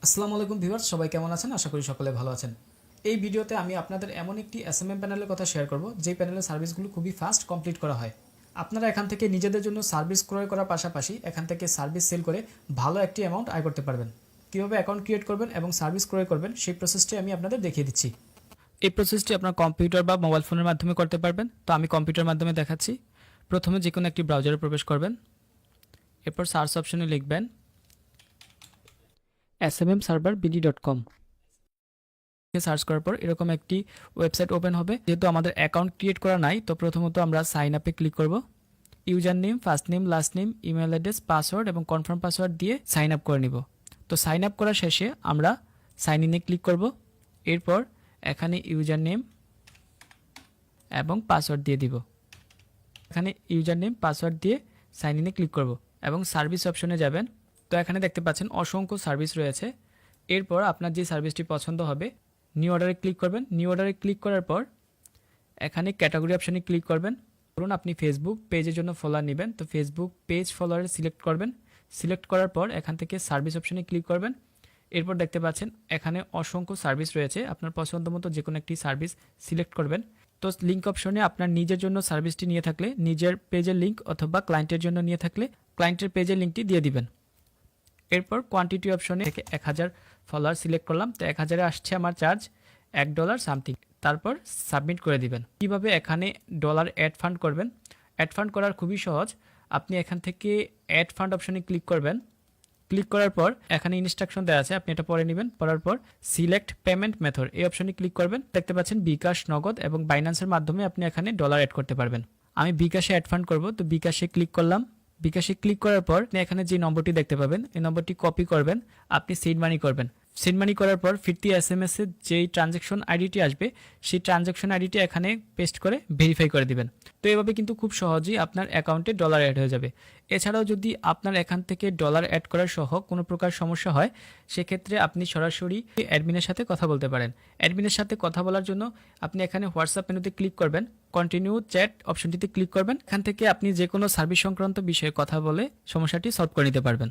আসসালামু আলাইকুম ভিউয়ার্স, সবাই কেমন আছেন? আশা করি সকলে ভালো আছেন। এই ভিডিওতে আমি আপনাদের এমন একটি এসএমএম প্যানেলের কথা শেয়ার করব যেই প্যানেলের সার্ভিসগুলো খুবই ফাস্ট কমপ্লিট করা হয়। আপনারা এখান থেকে নিজেদের জন্য সার্ভিস ক্রয় করার পাশাপাশি এখান থেকে সার্ভিস সেল করে ভালো একটি অ্যামাউন্ট আয় করতে পারবেন। কীভাবে অ্যাকাউন্ট ক্রিয়েট করবেন এবং সার্ভিস ক্রয় করবেন সেই প্রসেসটি আমি আপনাদের দেখিয়ে দিচ্ছি। এই প্রসেসটি আপনার কম্পিউটার বা মোবাইল ফোনের মাধ্যমে করতে পারবেন। তো আমি কম্পিউটার মাধ্যমে দেখাচ্ছি। প্রথমে যে কোনো একটি ব্রাউজারে প্রবেশ করবেন, এরপর সার্চ অপশনে লিখবেন smmserverbd.com। সার্চ করার পর এরকম একটি ওয়েবসাইট ওপেন হবে। যেহেতু আমাদের অ্যাকাউন্ট ক্রিয়েট করা নাই, তো প্রথমত আমরা সাইন আপে ক্লিক করব। User name, first name, last name, email address, password এবং কনফার্ম পাসওয়ার্ড দিয়ে সাইন আপ করে নিব। তো সাইন আপ করার শেষে আমরা সাইন ইনে ক্লিক করব। এরপর এখানে ইউজার নেম এবং পাসওয়ার্ড দিয়ে দিব। এখানে ইউজার নেম পাসওয়ার্ড দিয়ে সাইন ইনে ক্লিক করব এবং সার্ভিস অপশনে যাবেন। তো এখানে দেখতে পাচ্ছেন অসংখ্য সার্ভিস রয়েছে। এরপর আপনার যে সার্ভিসটি পছন্দ হবে নিউ অর্ডারে ক্লিক করবেন। নিউ অর্ডারে ক্লিক করার পর এখানে ক্যাটাগরি অপশনে ক্লিক করবেন। ধরুন আপনি ফেসবুক পেজের জন্য ফলোয়ার নেবেন, তো ফেসবুক পেজ ফলোয়ারে সিলেক্ট করবেন। সিলেক্ট করার পর এখান থেকে সার্ভিস অপশনে ক্লিক করবেন। এরপর দেখতে পাচ্ছেন এখানে অসংখ্য সার্ভিস রয়েছে। আপনার পছন্দ মতো যে কোনো একটি সার্ভিস সিলেক্ট করবেন। তো লিঙ্ক অপশনে আপনার নিজের জন্য সার্ভিসটি নিয়ে থাকলে নিজের পেজের লিঙ্ক, অথবা ক্লায়েন্টের জন্য নিয়ে থাকলে ক্লায়েন্টের পেজের লিঙ্কটি দিয়ে দিবেন। এরপর কোয়ান্টিটি অপশনে থেকে 1000 ফলোয়ার সিলেক্ট করলাম। তো 1000-এ আসছে আমার চার্জ $1 সামথিং। তারপর সাবমিট করে দিবেন। কিভাবে এখানে ডলার অ্যাড ফান্ড করবেন? অ্যাড ফান্ড করার খুবই সহজ। আপনি এখান থেকে অ্যাড ফান্ড অপশনে ক্লিক করবেন। ক্লিক করার পর এখানে ইনস্ট্রাকশন দেওয়া আছে, আপনি এটা পড়ে নেবেন। পড়ার পর সিলেক্ট পেমেন্ট মেথড এই অপশনে ক্লিক করবেন। দেখতে পাচ্ছেন বিকাশ, নগদ এবং বাইন্যান্সের মাধ্যমে আপনি এখানে ডলার অ্যাড করতে পারবেন। আমি বিকাশে অ্যাড ফান্ড করব, তো বিকাশে ক্লিক করলাম। বিকাশে ক্লিক করার পর এখানে যে নম্বরটি দেখতে পাবেন এই নম্বরটি কপি করবেন, আপনি সেন্ড মানি করবেন। সেন্ড মানি করার পর ফিরতি এসএমএস এর যেই ট্রানজ্যাকশন আইডিটি আসবে সেই ট্রানজ্যাকশন আইডিটি এখানে পেস্ট করে ভেরিফাই করে দিবেন। তো এভাবে কিন্তু খুব সহজেই আপনার অ্যাকাউন্টে ডলার অ্যাড হয়ে যাবে। এছাড়াও যদি আপনার এখান থেকে ডলার অ্যাড করার সহ কোনো প্রকার সমস্যা হয়, সেক্ষেত্রে আপনি সরাসরি অ্যাডমিনের সাথে কথা বলতে পারেন। অ্যাডমিনের সাথে কথা বলার জন্য আপনি এখানে হোয়াটসঅ্যাপ মেনুতে ক্লিক করবেন, কন্টিনিউ চ্যাট অপশনটিতে ক্লিক করবেন। এখান থেকে আপনি যে কোনো সার্ভিস সংক্রান্ত বিষয়ে কথা বলে সমস্যাটি সলভ করে নিতে পারবেন।